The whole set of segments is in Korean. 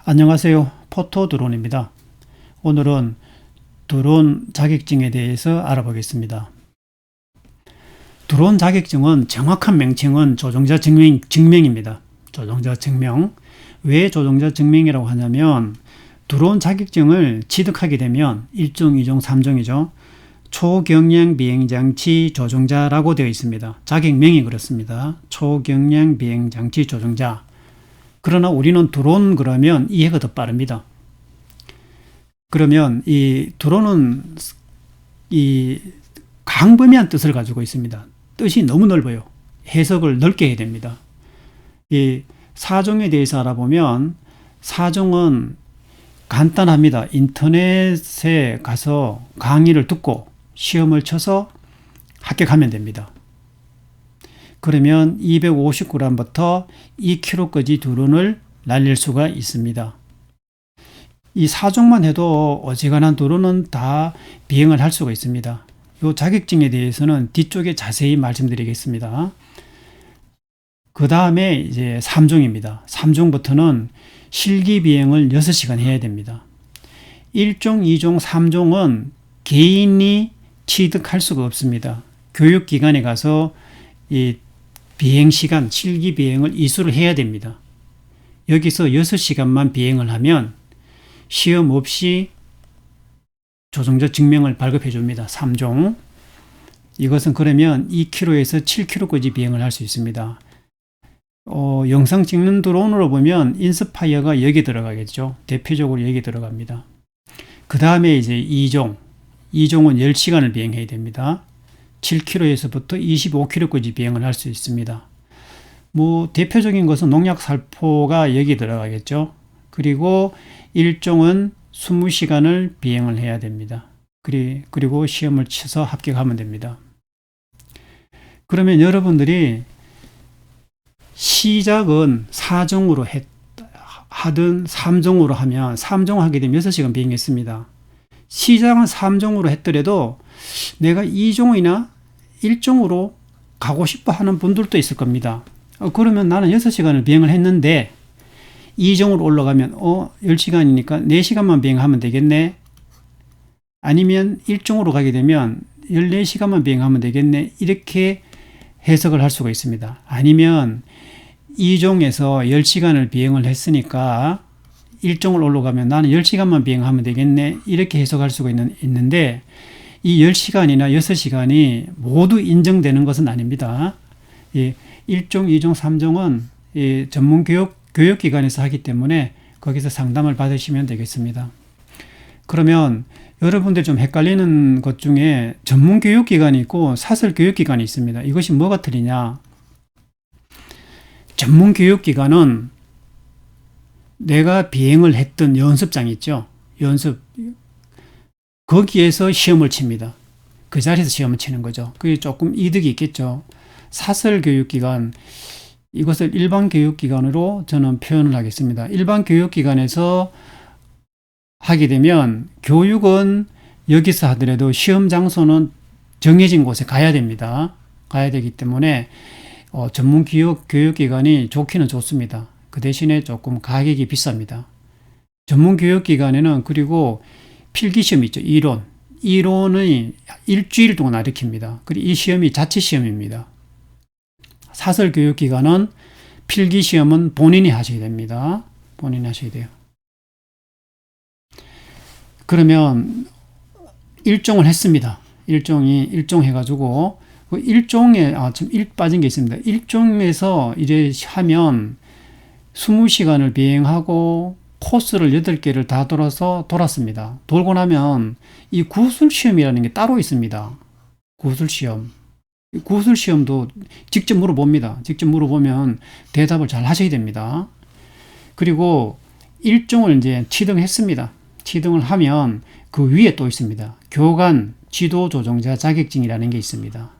안녕하세요. 포토드론입니다. 오늘은 드론 자격증에 대해서 알아보겠습니다. 드론 자격증은 정확한 명칭은 조종자 증명입니다. 조종자 증명. 왜 조종자 증명이라고 하냐면 드론 자격증을 취득하게 되면 1종, 2종, 3종이죠. 초경량 비행장치 조종자라고 되어 있습니다. 자격명이 그렇습니다. 초경량 비행장치 조종자. 그러나 우리는 드론 그러면 이해가 더 빠릅니다. 그러면 이 드론은 이 광범위한 뜻을 가지고 있습니다. 뜻이 너무 넓어요. 해석을 넓게 해야 됩니다. 이 사종에 대해서 알아보면 사종은 간단합니다. 인터넷에 가서 강의를 듣고 시험을 쳐서 합격하면 됩니다. 그러면 250g부터 2kg까지 드론을 날릴 수가 있습니다. 이 사종만 해도 어지간한 드론은 다 비행을 할 수가 있습니다. 이 자격증에 대해서는 뒤쪽에 자세히 말씀드리겠습니다. 그 다음에 이제 3종입니다. 3종부터는 실기 비행을 6시간 해야 됩니다. 1종, 2종, 3종은 개인이 취득할 수가 없습니다. 교육기관에 가서 이 비행시간, 실기 비행을 이수를 해야 됩니다. 여기서 6시간만 비행을 하면 시험 없이 조종자 증명을 발급해 줍니다. 3종. 이것은 그러면 2km에서 7km까지 비행을 할 수 있습니다. 영상 찍는 드론으로 보면 인스파이어가 여기 들어가겠죠. 대표적으로 여기 들어갑니다. 그 다음에 이제 2종. 2종은 10시간을 비행해야 됩니다. 7km에서부터 25km까지 비행을 할 수 있습니다. 대표적인 것은 농약살포가 여기 들어가겠죠. 그리고 1종은 20시간을 비행을 해야 됩니다. 그리고 시험을 쳐서 합격하면 됩니다. 그러면 여러분들이 시작은 4종으로 하든 3종으로 하면 3종 하게 되면 6시간 비행했습니다. 시작은 3종으로 했더라도 내가 2종이나 1종으로 가고 싶어 하는 분들도 있을 겁니다. 그러면 나는 6시간을 비행을 했는데 2종으로 올라가면 10시간이니까 4시간만 비행하면 되겠네. 아니면 1종으로 가게 되면 14시간만 비행하면 되겠네. 이렇게 해석을 할 수가 있습니다. 아니면 2종에서 10시간을 비행을 했으니까 1종을 올라가면 나는 10시간만 비행하면 되겠네. 이렇게 해석할 수가 있는데 이 10시간이나 6시간이 모두 인정되는 것은 아닙니다. 1종, 2종, 3종은 전문 교육기관에서 하기 때문에 거기서 상담을 받으시면 되겠습니다. 그러면 여러분들 좀 헷갈리는 것 중에 전문 교육기관이 있고 사설 교육기관이 있습니다. 이것이 뭐가 틀리냐? 전문 교육기관은 내가 비행을 했던 연습장 있죠. 연습. 거기에서 시험을 칩니다. 그 자리에서 시험을 치는 거죠. 그게 조금 이득이 있겠죠. 사설 교육기관, 이것을 일반 교육기관으로 저는 표현을 하겠습니다. 일반 교육기관에서 하게 되면 교육은 여기서 하더라도 시험 장소는 정해진 곳에 가야 됩니다. 가야 되기 때문에 전문 교육기관이 좋기는 좋습니다. 그 대신에 조금 가격이 비쌉니다. 전문 교육기관에는 그리고 필기시험 있죠. 이론이 일주일 동안 가르칩니다. 그리고 이 시험이 자체시험입니다. 사설 교육기관은 필기시험은 본인이 하셔야 됩니다. 본인이 하셔야 돼요. 그러면 1종을 했습니다. 1종 해가지고, 그 1종에, 지금 1 빠진 게 있습니다. 1종에서 이제 하면 20시간을 비행하고 코스를 8개를 다 돌았습니다. 돌고 나면 이 구술시험이라는 게 따로 있습니다. 구술시험. 구술시험도 직접 물어봅니다. 직접 물어보면 대답을 잘 하셔야 됩니다. 그리고 1종을 이제 취등했습니다. 취등을 하면 그 위에 또 있습니다. 교관 지도 조종자 자격증이라는 게 있습니다.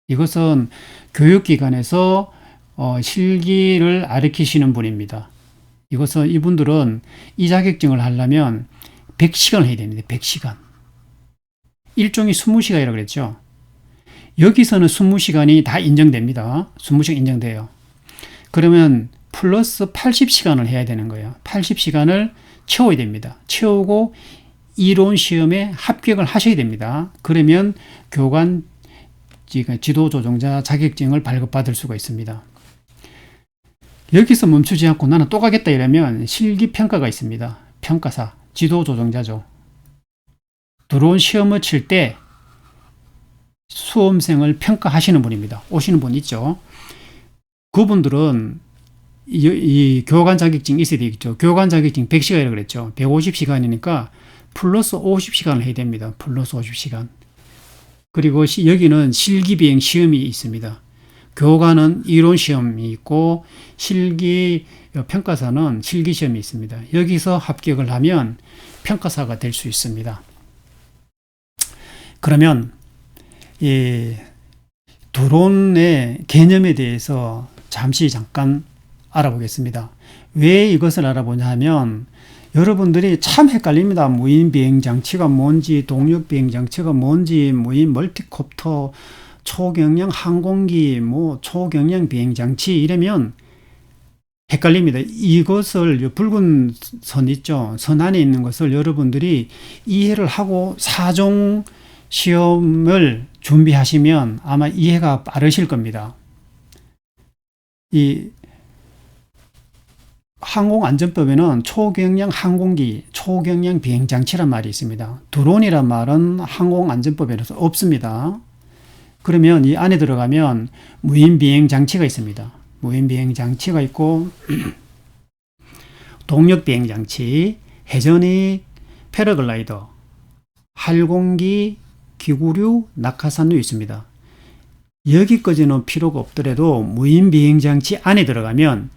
이것은 교육기관에서 실기를 가르치시는 분입니다. 이분들은 이 자격증을 하려면 100시간을 해야 됩니다. 100시간. 1종이 20시간이라고 그랬죠. 여기서는 20시간이 다 인정됩니다. 20시간 인정돼요. 그러면 플러스 80시간을 해야 되는 거예요. 80시간을 채워야 됩니다. 채우고 이론 시험에 합격을 하셔야 됩니다. 그러면 교관 지도조종자 자격증을 발급받을 수가 있습니다. 여기서 멈추지 않고 나는 또 가겠다 이러면 실기평가가 있습니다. 평가사, 지도조종자죠. 들어온 시험을 칠 때 수험생을 평가하시는 분입니다. 오시는 분 있죠. 그분들은 이 교관 자격증이 있어야 되겠죠. 교관 자격증 100시간이라고 그랬죠. 150시간이니까 플러스 50시간을 해야 됩니다. 플러스 50시간. 그리고 여기는 실기비행 시험이 있습니다. 교관은 이론 시험이 있고 실기 평가사는 실기 시험이 있습니다. 여기서 합격을 하면 평가사가 될 수 있습니다. 그러면 이 드론의 개념에 대해서 잠깐 알아보겠습니다. 왜 이것을 알아보냐 하면 여러분들이 참 헷갈립니다. 무인 비행 장치가 뭔지, 동력 비행 장치가 뭔지, 무인 멀티콥터, 초경량 항공기, 초경량 비행 장치 이러면 헷갈립니다. 이것을 붉은 선 있죠. 선 안에 있는 것을 여러분들이 이해를 하고 사종 시험을 준비하시면 아마 이해가 빠르실 겁니다. 이 항공안전법에는 초경량 항공기, 초경량 비행장치란 말이 있습니다. 드론이란 말은 항공안전법에서 없습니다. 그러면 이 안에 들어가면 무인 비행장치가 있습니다. 무인 비행장치가 있고 동력 비행장치, 해전익, 패러글라이더, 활공기, 기구류, 낙하산도 있습니다. 여기까지는 필요가 없더라도 무인 비행장치 안에 들어가면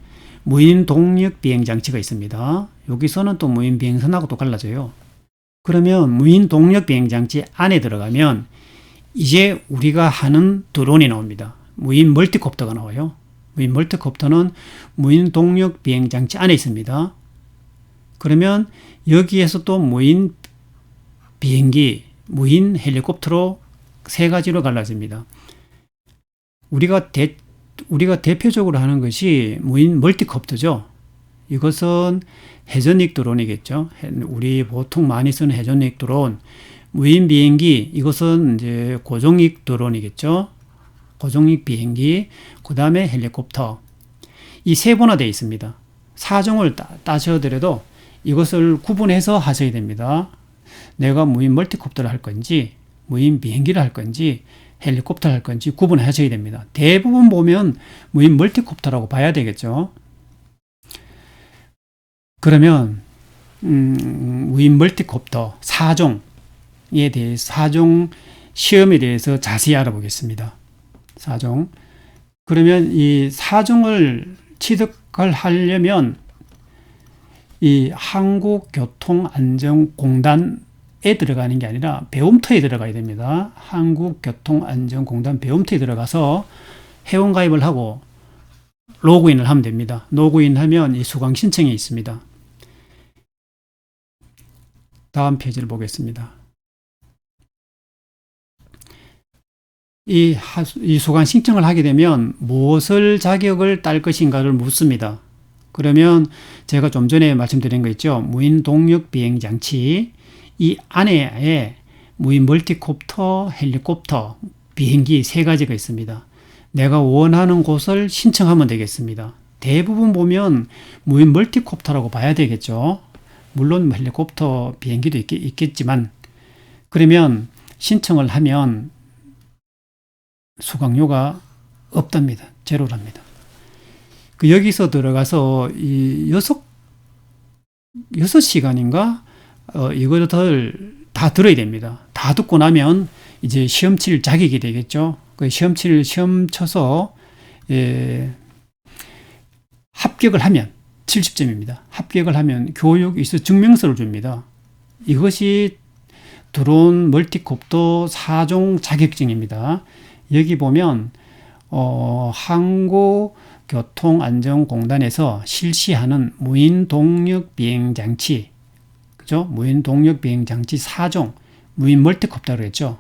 무인 동력 비행장치가 있습니다. 여기서는 또 무인 비행선하고 또 갈라져요. 그러면 무인 동력 비행장치 안에 들어가면 이제 우리가 하는 드론이 나옵니다. 무인 멀티콥터가 나와요. 무인 멀티콥터는 무인 동력 비행장치 안에 있습니다. 그러면 여기에서 또 무인 비행기, 무인 헬리콥터로 세 가지로 갈라집니다. 우리가 대표적으로 하는 것이 무인 멀티콥터죠. 이것은 해전익 드론이겠죠. 우리 보통 많이 쓰는 해전익 드론. 무인 비행기, 이것은 이제 고정익 드론이겠죠. 고정익 비행기, 그 다음에 헬리콥터. 이 세분화되어 있습니다. 사정을 따셔더라도 이것을 구분해서 하셔야 됩니다. 내가 무인 멀티콥터를 할 건지, 무인 비행기를 할 건지, 헬리콥터를 할 건지 구분하셔야 됩니다. 대부분 보면 무인 멀티콥터라고 봐야 되겠죠. 그러면 무인 멀티콥터 4종에 대해서 4종 시험에 대해서 자세히 알아보겠습니다. 4종. 그러면 이 4종을 취득을 하려면 이 한국교통안전공단에 들어가는 게 아니라 배움터에 들어가야 됩니다. 한국교통안전공단 배움터에 들어가서 회원가입을 하고 로그인을 하면 됩니다. 로그인하면 이 수강 신청이 있습니다. 다음 페이지를 보겠습니다. 이 수강 신청을 하게 되면 무엇을 자격을 딸 것인가를 묻습니다. 그러면 제가 좀 전에 말씀드린 거 있죠. 무인 동력 비행 장치, 이 안에 무인 멀티콥터, 헬리콥터, 비행기 세 가지가 있습니다. 내가 원하는 곳을 신청하면 되겠습니다. 대부분 보면 무인 멀티콥터라고 봐야 되겠죠. 물론 헬리콥터, 비행기도 있겠지만, 그러면 신청을 하면 수강료가 없답니다. 제로랍니다. 여기서 들어가서 이 6시간인가 이것을 다 들어야 됩니다. 다 듣고 나면 이제 시험 칠 자격이 되겠죠. 시험 쳐서 합격을 하면 70점입니다. 합격을 하면 교육 이수 증명서를 줍니다. 이것이 드론 멀티콥터 4종 자격증입니다. 여기 보면 한국교통안전공단에서 실시하는 무인 동력 비행장치, 그죠? 무인 동력 비행장치 4종, 무인 멀티콥터라고 했죠.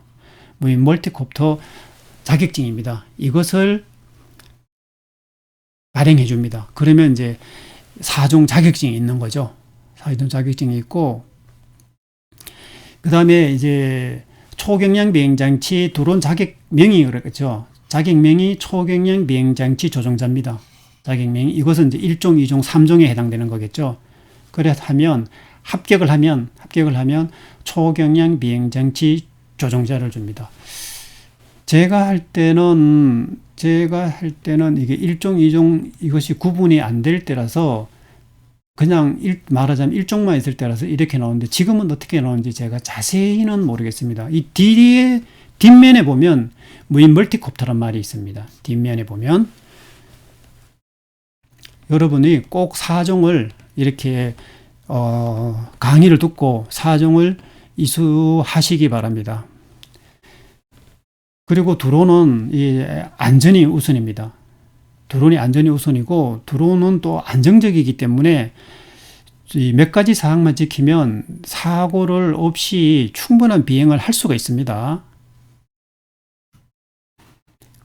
무인 멀티콥터 자격증입니다. 이것을 발행해 줍니다. 그러면 이제 4종 자격증이 있는 거죠. 4종 자격증이 있고, 그 다음에 이제 초경량 비행장치 드론 자격명이 그랬죠. 자격명이 초경량 비행장치 조종자입니다. 자격명이 이것은 이제 1종, 2종, 3종에 해당되는 거겠죠. 그래서 합격을 하면 초경량 비행장치 조종자를 줍니다. 제가 할 때는 이게 1종, 2종 이것이 구분이 안 될 때라서 그냥 말하자면 1종만 있을 때라서 이렇게 나오는데 지금은 어떻게 나오는지 제가 자세히는 모르겠습니다. 이 뒷면에 보면 무인 멀티콥터란 말이 있습니다. 뒷면에 보면 여러분이 꼭 4종을 이렇게 강의를 듣고 4종을 이수하시기 바랍니다. 그리고 드론은 안전이 우선입니다. 드론이 안전이 우선이고 드론은 또 안정적이기 때문에 몇 가지 사항만 지키면 사고를 없이 충분한 비행을 할 수가 있습니다.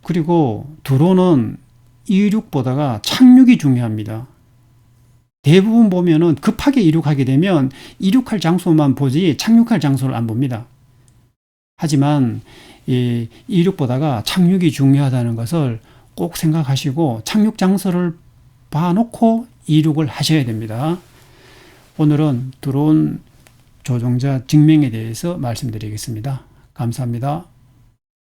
그리고 드론은 이륙보다가 착륙이 중요합니다. 대부분 보면은 급하게 이륙하게 되면 이륙할 장소만 보지 착륙할 장소를 안 봅니다. 하지만 이륙보다가 착륙이 중요하다는 것을 꼭 생각하시고 착륙 장소를 봐놓고 이륙을 하셔야 됩니다. 오늘은 드론 조종자 증명에 대해서 말씀드리겠습니다. 감사합니다.